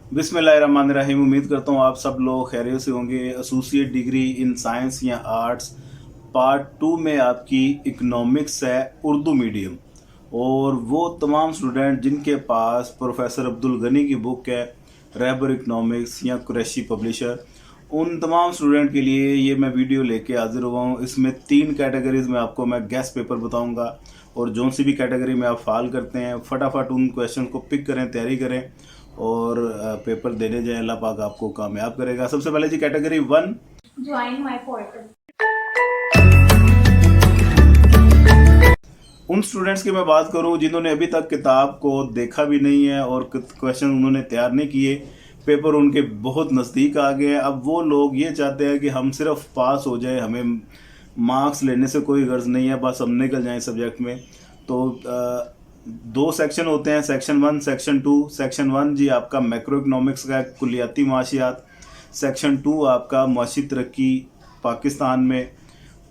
बिस्मिल्लाहिर्रहमानिर्रहीम। उम्मीद करता हूँ आप सब लोग खैरियत से होंगे। एसोसिएट डिग्री इन साइंस या आर्ट्स पार्ट 2 में आपकी इकनॉमिक्स है उर्दू मीडियम, और वो तमाम स्टूडेंट जिनके पास प्रोफेसर अब्दुल गनी की बुक है रहबर इकनॉमिक्स या कुरैशी पब्लिशर, उन तमाम स्टूडेंट के लिए ये मैं वीडियो लेके हाजिर हुआ हूँ। इसमें 3 कैटेगरीज में आपको मैं गेस्ट पेपर बताऊँगा, और जो सी भी कैटेगरी में आप फाल करते हैं फटाफट उन क्वेश्चन को पिक करें, तैयारी करें और पेपर देने जाएं। अल्लाह पाक आपको कामयाब करेगा। सबसे पहले जी कैटेगरी 1, ज्वाइन माय पोर्टल। उन स्टूडेंट्स की मैं बात करूं जिन्होंने अभी तक किताब को देखा भी नहीं है और क्वेश्चन उन्होंने तैयार नहीं किए, पेपर उनके बहुत नज़दीक आ गए हैं। अब वो लोग ये चाहते हैं कि हम सिर्फ पास हो जाए, हमें मार्क्स लेने से कोई गर्ज नहीं है, बस हम निकल जाएं सब्जेक्ट में। तो 2 सेक्शन होते हैं, सेक्शन 1 सेक्शन 2। सेक्शन 1 जी आपका मैक्रो इकनॉमिक्स का कुलियाती माशियात, सेक्शन 2 आपका मुआशी तरक्की पाकिस्तान में,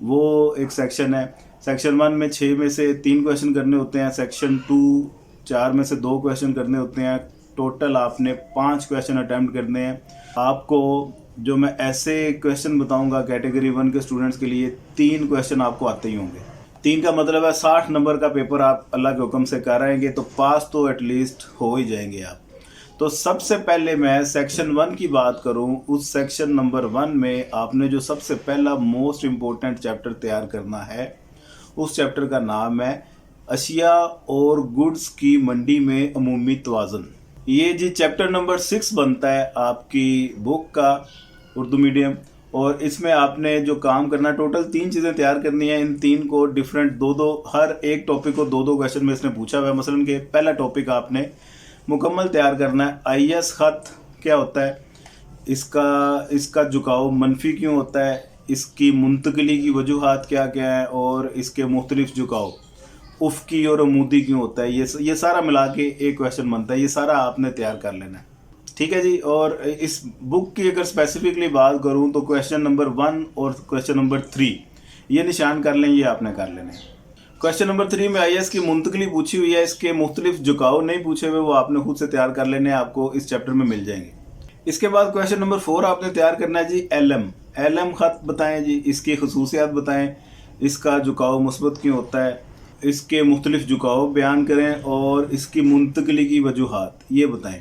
वो एक सेक्शन है। सेक्शन 1 में 6 में से 3 क्वेश्चन करने होते हैं, सेक्शन 2 4 में से 2 क्वेश्चन करने होते हैं। टोटल आपने 5 क्वेश्चन अटैम्प्ट करने हैं। आपको जो मैं ऐसे क्वेश्चन बताऊंगा कैटेगरी 1 के स्टूडेंट्स के लिए, 3 क्वेश्चन आपको आते ही होंगे। 3 का मतलब है 60 नंबर का पेपर आप अल्लाह के हुक्म से कराएंगे तो पास तो एटलीस्ट हो ही जाएंगे आप। तो सबसे पहले मैं सेक्शन 1 की बात करूं, उस सेक्शन नंबर 1 में आपने जो सबसे पहला मोस्ट इम्पोर्टेंट चैप्टर तैयार करना है, उस चैप्टर का नाम है अशिया और गुड्स की मंडी में अमूमी तवाज़ुन। ये जी चैप्टर नंबर 6 बनता है आपकी बुक का उर्दू मीडियम, और इसमें आपने जो काम करना है, टोटल 3 चीज़ें तैयार करनी है। इन 3 को डिफरेंट दो हर एक टॉपिक को 2 क्वेश्चन में इसने पूछा हुआ है। मसलन के पहला टॉपिक आपने मुकम्मल तैयार करना है, आईएस ख़त क्या होता है, इसका झुकाव मनफी क्यों होता है, इसकी मुंतकली की वजूहात क्या क्या है, और इसके मुख्तलिफ झुकाव उफ़की और अमूदी क्यों होता है। ये सारा मिला के एक क्वेश्चन बनता है। ये सारा आपने तैयार कर लेना है, ठीक है जी। और इस बुक की अगर स्पेसिफिकली बात करूं तो क्वेश्चन नंबर 1 और क्वेश्चन नंबर 3 ये निशान कर लें, ये आपने कर लेने हैं। क्वेश्चन नंबर 3 में आईएएस की मुंतकली पूछी हुई है, इसके मुख्तलिफ झुकाव नहीं पूछे हुए, वो आपने खुद से तैयार कर लेने हैं, आपको इस चैप्टर में मिल जाएंगे। इसके बाद क्वेश्चन नंबर 4 आपने तैयार करना है जी एलएम ख़त बताएं जी, इसकी खसूसियात बताएं, इसका झुकाव मुस्बत क्यों होता है, इसके मुख्तलिफ झुकाव बयान करें, और इसकी मुंतकली की वजूहात ये बताएं।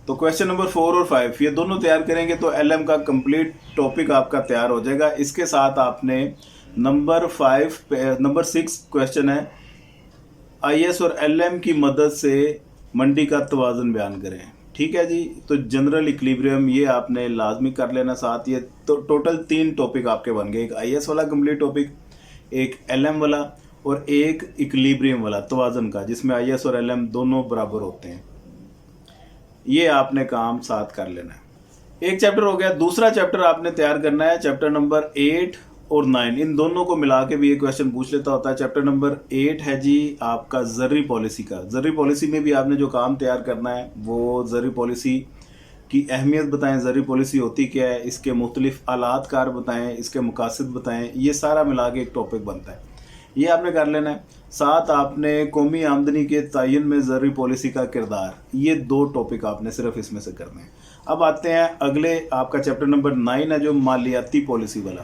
तो क्वेश्चन नंबर 4 और 5 ये दोनों तैयार करेंगे तो एलएम का कंप्लीट टॉपिक आपका तैयार हो जाएगा। इसके साथ आपने नंबर 6 क्वेश्चन है, आईएस और एलएम की मदद से मंडी का तवाज़ुन बयान करें, ठीक है जी। तो जनरल इक्विलिब्रियम ये आपने लाजमी कर लेना साथ। ये तो टोटल 3 टॉपिक आपके बन गए, एक आईएस वाला कंप्लीट टॉपिक, एक एलएम वाला, और एक इक्विलिब्रियम वाला तवाज़ुन का, जिसमें आईएस और एलएम दोनों बराबर होते हैं। ये आपने काम साथ कर लेना है। एक चैप्टर हो गया। दूसरा चैप्टर आपने तैयार करना है चैप्टर नंबर 8 और 9, इन दोनों को मिला के भी एक क्वेश्चन पूछ लेता होता है। चैप्टर नंबर 8 है जी आपका ज़र्री पॉलिसी का। ज़र्री पॉलिसी में भी आपने जो काम तैयार करना है वो ज़र्री पॉलिसी की अहमियत बताएं, ज़र्री पॉलिसी होती क्या है, इसके मुख्तलिफ आलात कार बताएं, इसके मकासद बताएं। ये सारा मिला के एक टॉपिक बनता है, ये आपने कर लेना है। साथ आपने कौमी आमदनी के तयन में ज़र्री पॉलिसी का किरदार, ये 2 टॉपिक आपने सिर्फ इसमें से करने हैं। अब आते हैं अगले, आपका चैप्टर नंबर 9 है जो मालियाती पॉलिसी वाला,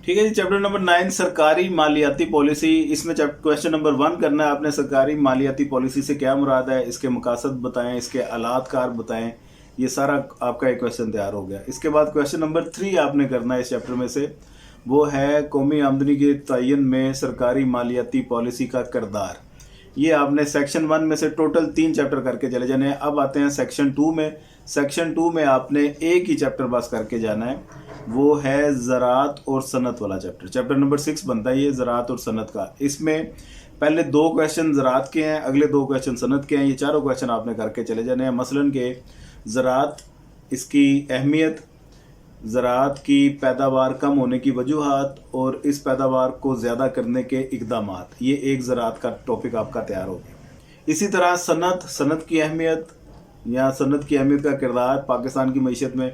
ठीक है जी। चैप्टर नंबर 9 सरकारी मालियाती पॉलिसी। इसमें क्वेश्चन नंबर 1 करना है आपने, सरकारी मालियाती पॉलिसी से क्या मुराद है, इसके मकासद बताएं, इसके आलात कार बताएं। ये सारा आपका एक क्वेश्चन तैयार हो गया। इसके बाद क्वेश्चन नंबर 3 आपने करना है इस चैप्टर में से, वो है कौमी आमदनी के तयन में सरकारी मालियाती पॉलिसी का किरदार। ये आपने सेक्शन 1 में से टोटल 3 चैप्टर करके चले जाने हैं। अब आते हैं सेक्शन 2 में। सेक्शन 2 में आपने एक ही चैप्टर बस करके जाना है, वो है ज़राअत और सनत वाला चैप्टर। चैप्टर नंबर 6 बनता है ये ज़राअत और सनत का। इसमें पहले 2 क्वेश्चन ज़राअत के हैं, अगले 2 क्वेश्चन सनत के हैं। ये चारों क्वेश्चन आपने करके चले जाने हैं। मसलन के ज़राअत, इसकी अहमियत, ज़राअत की पैदावार कम होने की वजूहात, और इस पैदावार को ज़्यादा करने के इक़दामात, ये एक ज़राअत का टॉपिक आपका तैयार हो गया। इसी तरह सनत की अहमियत या सनत की अहमियत का किरदार पाकिस्तान की मईशत में,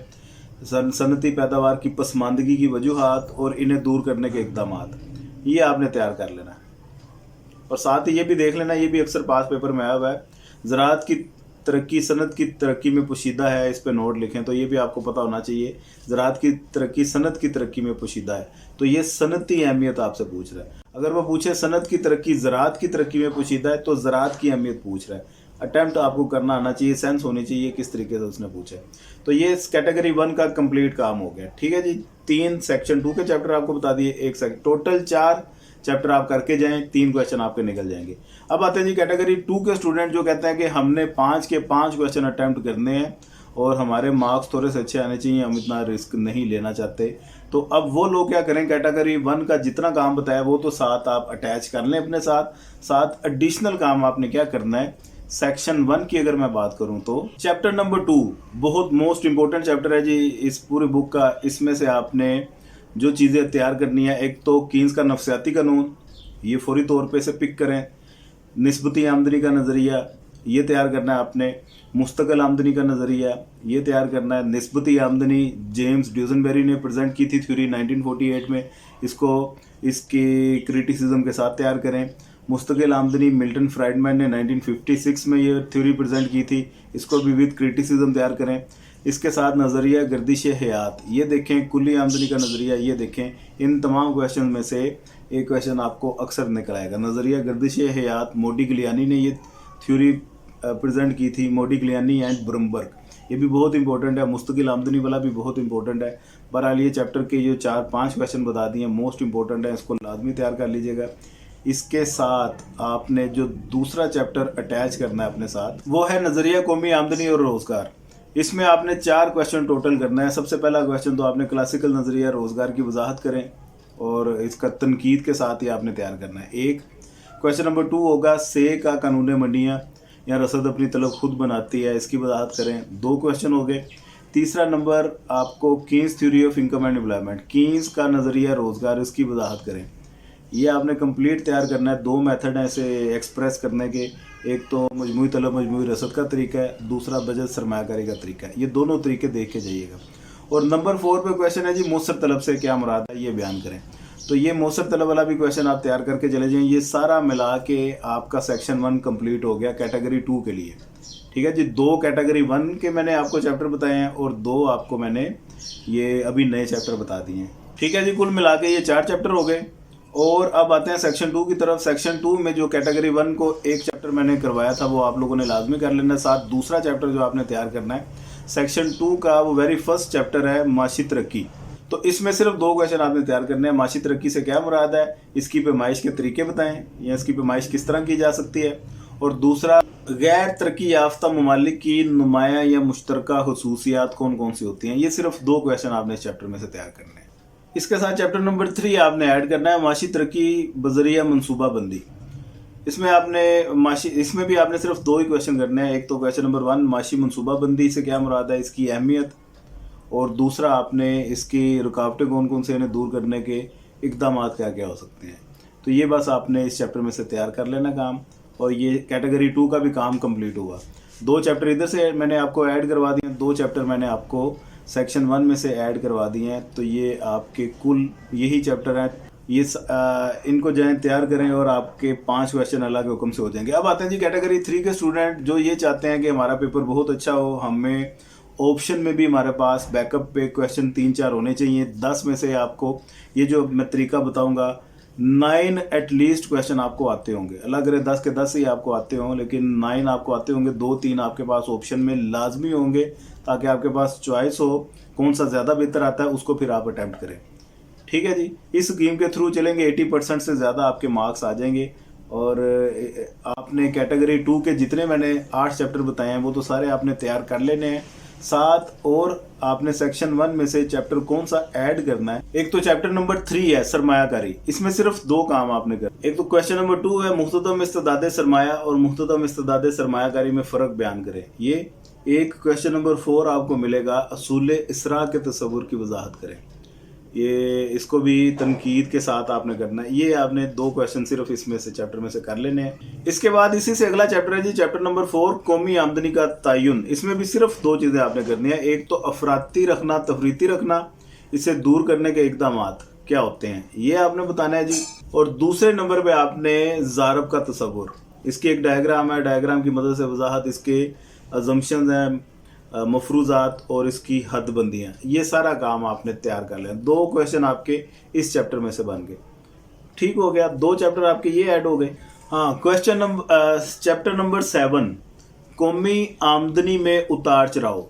सनती पैदावार की पसमानदगी की वजूहात और इन्हें दूर करने के इक़दामात, ये आपने तैयार कर लेना है। और साथ ही ये भी देख लेना, ये भी अक्सर पास पेपर में आया हुआ है, ज़राअत की तरक्की सनत की तरक्की में पोशीदा है, इस पे नोट लिखें, तो ये भी आपको पता होना चाहिए। ज़राअत की तरक्की सनत की तरक्की में पोशीदा है, तो ये सनती अहमियत आपसे पूछ रहा है। अगर वो पूछे सनत की तरक्की ज़राअत की तरक्की में पोशीदा है, तो ज़राअत की अहमियत पूछ रहा है। अटैम्प्ट आपको करना आना चाहिए, सेंस होनी चाहिए किस तरीके से उसने पूछा है। तो ये कैटेगरी 1 का कंप्लीट काम हो गया। ठीक है जी, 3 सेक्शन 2 के चैप्टर आपको बता दिए, 1 सेक्शन, टोटल 4 चैप्टर आप करके जाएं, 3 क्वेश्चन आपके निकल जाएंगे। अब आते हैं जी कैटेगरी 2 के स्टूडेंट जो कहते हैं कि हमने 5 के 5 क्वेश्चन अटैम्प्ट करने हैं और हमारे मार्क्स थोड़े से अच्छे आने चाहिए, हम इतना रिस्क नहीं लेना चाहते। तो अब वो लोग क्या करें, कैटेगरी 1 का जितना काम बताया वो तो साथ आप अटैच कर लें अपने साथ, साथ एडिशनल काम आपने क्या करना है। सेक्शन 1 की अगर मैं बात करूं तो चैप्टर नंबर 2 बहुत मोस्ट इंपॉर्टेंट चैप्टर है जी इस पूरी बुक का। इसमें से आपने जो चीज़ें तैयार करनी है, एक तो कीन्स का नफसियाती कानून, ये फौरी तौर पे से पिक करें। निस्बती आमदनी का नज़रिया, ये तैयार करना है आपने। मुस्तकिल आमदनी का नज़रिया, ये तैयार करना है। निस्बती आमदनी जेम्स ड्यूजनबेरी ने प्रेजेंट की थी थ्योरी 1948 में, इसको इसकी क्रिटिसिज्म के साथ तैयार करें। मुस्तकिल आमदनी मिल्टन फ्राइडमैन ने 1956 में ये थ्योरी प्रेजेंट की थी, इसको भी विद क्रिटिसिज्म तैयार करें। इसके साथ नज़रिया गर्दिश हयात, ये देखें। कुल्ली आमदनी का नज़रिया, ये देखें। इन तमाम क्वेश्चन में से एक क्वेश्चन आपको अक्सर निकल आएगा। नज़रिया गर्दिश हयात, मोडिग्लियानी ने ये थ्योरी प्रेजेंट की थी, मोडिग्लियानी एंड ब्रूमबर्ग, ये भी बहुत इंपॉर्टेंट है। मुस्तकिल आमदनी वाला भी बहुत इंपॉर्टेंट है। बहरहाल ये चैप्टर के जो 4-5 क्वेश्चन बता दिए मोस्ट इंपॉर्टेंट है, इसको लाजमी तैयार कर लीजिएगा। इसके साथ आपने जो दूसरा चैप्टर अटैच करना है अपने साथ, वो है नज़रिया कौमी आमदनी और रोज़गार। इसमें आपने 4 क्वेश्चन टोटल करना है। सबसे पहला क्वेश्चन तो आपने क्लासिकल नज़रिया रोज़गार की वजाहत करें और इसका तनकीद के साथ ही आपने तैयार करना है। एक क्वेश्चन नंबर 2 होगा से का कानून मंडियाँ या रसद अपनी तलब खुद बनाती है, इसकी वजाहत करें। 2 क्वेश्चन हो गए। तीसरा नंबर आपको Keynes theory of income and employment, Keynes का नज़रिया रोज़गार, इसकी वजाहत करें। ये आपने कंप्लीट तैयार करना है। 2 मेथड हैं इसे एक्सप्रेस करने के, एक तो मजमूई तलब मजमूई रसद का तरीका है, दूसरा बजट सरमायाकारी का तरीका है। ये दोनों तरीके देख के जाइएगा। और नंबर 4 पे क्वेश्चन है जी मौसर तलब से क्या मुराद है, ये बयान करें। तो ये मौसर तलब वाला भी क्वेश्चन आप तैयार करके चले जाएं। ये सारा मिला के आपका सेक्शन 1 कंप्लीट हो गया कैटेगरी 2 के लिए। ठीक है जी, 2 कैटेगरी 1 के मैंने आपको चैप्टर बताए हैं और 2 आपको मैंने ये अभी नए चैप्टर बता दिए हैं। ठीक है जी, कुल मिला के ये 4 चैप्टर हो गए। और अब आते हैं सेक्शन 2 की तरफ। सेक्शन 2 में जो कैटेगरी 1 को एक चैप्टर मैंने करवाया था वो आप लोगों ने लाजमी कर लेना, साथ दूसरा चैप्टर जो आपने तैयार करना है सेक्शन 2 का, वो वेरी फर्स्ट चैप्टर है माशी तरक्की। तो इसमें सिर्फ 2 क्वेश्चन आपने तैयार करने हैं। माशी तरक्की से क्या मुराद है, इसकी पैमाइश के तरीके बताएं या इसकी पैमाइश किस तरह की जा सकती है। और दूसरा, गैर तरक्की याफ्ता ममालिक की नुमाया या मुश्तरका खसूसियात कौन कौन सी होती हैं। ये सिर्फ 2 क्वेश्चन आपने इस चैप्टर में से तैयार करने हैं। इसके साथ चैप्टर नंबर 3 आपने ऐड करना है माशी तरक्की बजरिया मनसूबा बंदी। इसमें भी आपने सिर्फ 2 ही क्वेश्चन करने हैं। एक तो क्वेश्चन नंबर 1 माशी मनसूबा बंदी से क्या मुराद है, इसकी अहमियत, और दूसरा आपने इसकी रुकावटें कौन कौन से इन्हें दूर करने के इकदाम क्या क्या हो सकते हैं। तो ये बस आपने इस चैप्टर में से तैयार कर लेना काम, और ये कैटेगरी 2 का भी काम कंप्लीट हुआ। 2 चैप्टर इधर से मैंने आपको ऐड करवा दिए, 2 चैप्टर मैंने आपको सेक्शन 1 में से ऐड करवा दिए हैं। तो ये आपके कुल यही चैप्टर हैं। ये इनको जाएं तैयार करें और आपके 5 क्वेश्चन अलग हुक्म से हो जाएंगे। अब आते हैं जी कैटेगरी 3 के स्टूडेंट जो ये चाहते हैं कि हमारा पेपर बहुत अच्छा हो, हमें ऑप्शन में भी हमारे पास बैकअप पे क्वेश्चन 3-4 होने चाहिए। 10 में से आपको ये जो मैं तरीका बताऊंगा 9 एटलीस्ट क्वेश्चन आपको आते होंगे। अल्लाह करे 10 के 10 ही आपको आते हों, लेकिन 9 आपको आते होंगे। 2-3 आपके पास ऑप्शन में लाजमी होंगे, ताकि आपके पास चॉइस हो कौन सा ज़्यादा बेहतर आता है, उसको फिर आप अटैम्प्ट करें। ठीक है जी, इस स्कीम के थ्रू चलेंगे 80% से ज़्यादा आपके मार्क्स आ जाएंगे। और आपने कैटेगरी 2 के जितने मैंने 8 चैप्टर बताए हैं वो तो सारे आपने तैयार कर लेने हैं। साथ और आपने सेक्शन 1 में से चैप्टर कौन सा ऐड करना है। एक तो चैप्टर नंबर 3 है सरमायाकारी, इसमें सिर्फ 2 काम आपने कर। एक तो क्वेश्चन नंबर 2 है मुख्तदम इस्तेदाद सरमाया और मुख्तदम इस्तेदाद सरमायाकारी में फ़र्क बयान करें। ये एक क्वेश्चन नंबर 4 आपको मिलेगा असूल इसरा के तस्वुर की वजाहत करें। ये इसको भी तनकीद के साथ आपने करना है। ये आपने 2 क्वेश्चन सिर्फ इसमें से चैप्टर में से कर लेने हैं। इसके बाद इसी से अगला चैप्टर है जी चैप्टर नंबर 4 कौमी आमदनी का तयन। इसमें भी सिर्फ 2 चीज़ें आपने करनी है। एक तो अफराती रखना तफरीती रखना, इसे दूर करने के इकदाम क्या होते हैं ये आपने बताना है जी। और दूसरे नंबर पे आपने ज़ारब का तस्वुर, इसकी एक डायग्राम है, डायग्राम की मदद से वजाहत इसके अजम्पशंस हैं, मफरूज़ात और इसकी हदबंदियाँ, ये सारा काम आपने तैयार कर लिया। 2 क्वेश्चन आपके इस चैप्टर में से बन गए, ठीक हो गया। 2 चैप्टर आपके ये ऐड हो गए। हाँ, चैप्टर नंबर 7 कौमी आमदनी में उतार चढ़ाव,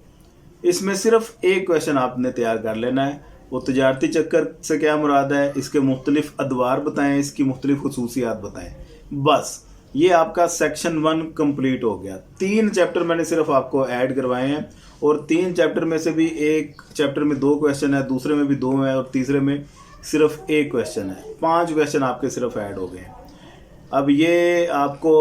इसमें सिर्फ एक क्वेश्चन आपने तैयार कर लेना है। वो तजारती चक्कर से क्या मुराद है, इसके मुख्तलिफ अदवार बताएं, इसकी मुख्तलिफ खसूसियात बताएं। बस ये आपका सेक्शन 1 कंप्लीट हो गया। 3 चैप्टर मैंने सिर्फ आपको ऐड करवाए हैं और 3 चैप्टर में से भी एक चैप्टर में 2 क्वेश्चन है, दूसरे में भी 2 है और तीसरे में सिर्फ 1 क्वेश्चन है। 5 क्वेश्चन आपके सिर्फ ऐड हो गए हैं। अब ये आपको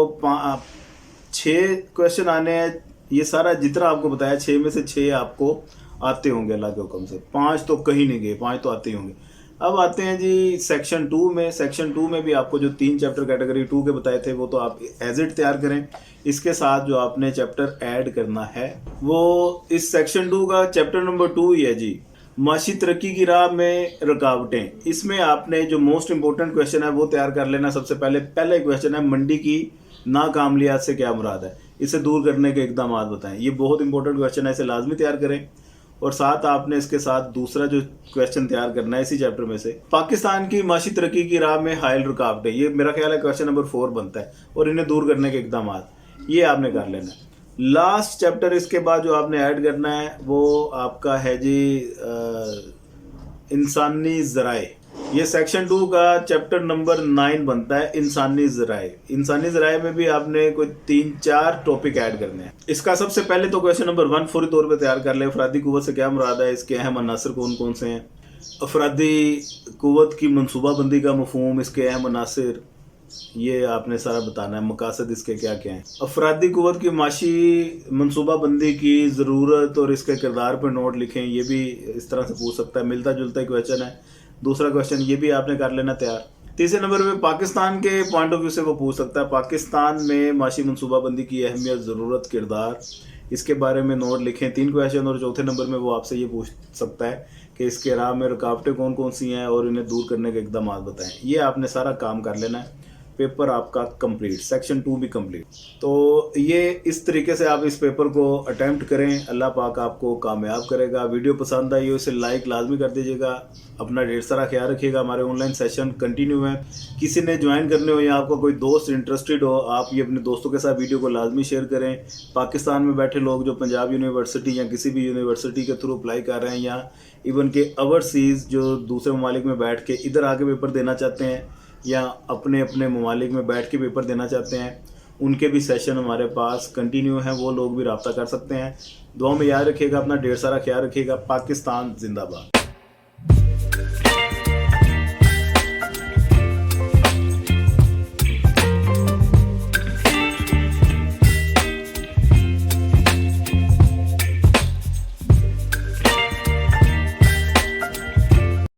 6 क्वेश्चन आने हैं। ये सारा जितना आपको बताया 6 में से 6 आपको आते होंगे अल्लाह के हुक्म से, 5 तो कहीं नहीं गए, 5 तो आते ही होंगे। अब आते हैं जी सेक्शन 2 में। सेक्शन 2 में भी आपको जो 3 चैप्टर कैटेगरी 2 के बताए थे वो तो आप एज इट तैयार करें। इसके साथ जो आपने चैप्टर ऐड करना है वो इस सेक्शन 2 का चैप्टर नंबर 2 ही है जी, माशी तरक्की की राह में रुकावटें। इसमें आपने जो मोस्ट इंपॉर्टेंट क्वेश्चन है वो तैयार कर लेना। सबसे पहले क्वेश्चन है, मंडी की नाकामयाबियत से क्या मुराद है, इसे दूर करने के इकदाम बताएं। ये बहुत इंपॉर्टेंट क्वेश्चन है, इसे लाजमी तैयार करें। और साथ आपने इसके साथ दूसरा जो क्वेश्चन तैयार करना है इसी चैप्टर में से, पाकिस्तान की माशी तरक्की की राह में हायल रुकावटें, ये मेरा ख्याल है क्वेश्चन नंबर 4 बनता है, और इन्हें दूर करने के इकदाम, ये आपने कर लेना है। लास्ट चैप्टर इसके बाद जो आपने ऐड करना है वो आपका है जी इंसानी ज़राए। ये सेक्शन 2 का चैप्टर नंबर 9 बनता है, इंसानी ज़राए। इंसानी ज़राए में भी आपने कोई 3-4 टॉपिक ऐड करने हैं। इसका सबसे पहले तो क्वेश्चन नंबर 1 फौरी तौर पे तैयार कर ले। अफरादी कुव्वत से क्या मुराद है, इसके अहम अनासर कौन कौन से हैं, अफरादी कुव्वत की मनसूबाबंदी का मफहूम, इसके अहम अनासर, ये आपने सारा बताना है। मकासद इसके क्या क्या हैं, अफरादी कुव्वत की माशी मनसूबाबंदी की ज़रूरत और इसके किरदार पर नोट लिखें, ये भी इस तरह से पूछ सकता है, मिलता जुलता ही क्वेश्चन है। दूसरा क्वेश्चन ये भी आपने कर लेना तैयार। तीसरे नंबर पे पाकिस्तान के पॉइंट ऑफ व्यू से वो पूछ सकता है, पाकिस्तान में माशी मनसूबाबंदी की अहमियत, ज़रूरत, किरदार, इसके बारे में नोट लिखें। 3 क्वेश्चन। और चौथे नंबर में वो आपसे ये पूछ सकता है कि इसके राह में रुकावटें कौन कौन सी हैं और इन्हें दूर करने के इकदाम बताएं। ये आपने सारा काम कर लेना है। पेपर आपका कंप्लीट, सेक्शन 2 भी कंप्लीट। तो ये इस तरीके से आप इस पेपर को अटेम्प्ट करें, अल्लाह पाक आपको कामयाब करेगा। वीडियो पसंद आई हो इसे लाइक लाजमी कर दीजिएगा। अपना ढेर सारा ख्याल रखिएगा। हमारे ऑनलाइन सेशन कंटिन्यू है, किसी ने ज्वाइन करने हो या आपका कोई दोस्त इंटरेस्टेड हो, आप ये अपने दोस्तों के साथ वीडियो को लाजमी शेयर करें। पाकिस्तान में बैठे लोग जो पंजाब यूनिवर्सिटी या किसी भी यूनिवर्सिटी के थ्रू अप्लाई कर रहे हैं या इवन के ओवरसीज़ जो दूसरे ममालिक में बैठ के इधर आके पेपर देना चाहते हैं या अपने अपने ममालिक में बैठ के पेपर देना चाहते हैं, उनके भी सेशन हमारे पास कंटिन्यू हैं, वो लोग भी रब्ता कर सकते हैं। दुआ में याद रखिएगा, अपना ढेर सारा ख्याल रखिएगा। पाकिस्तान जिंदाबाद।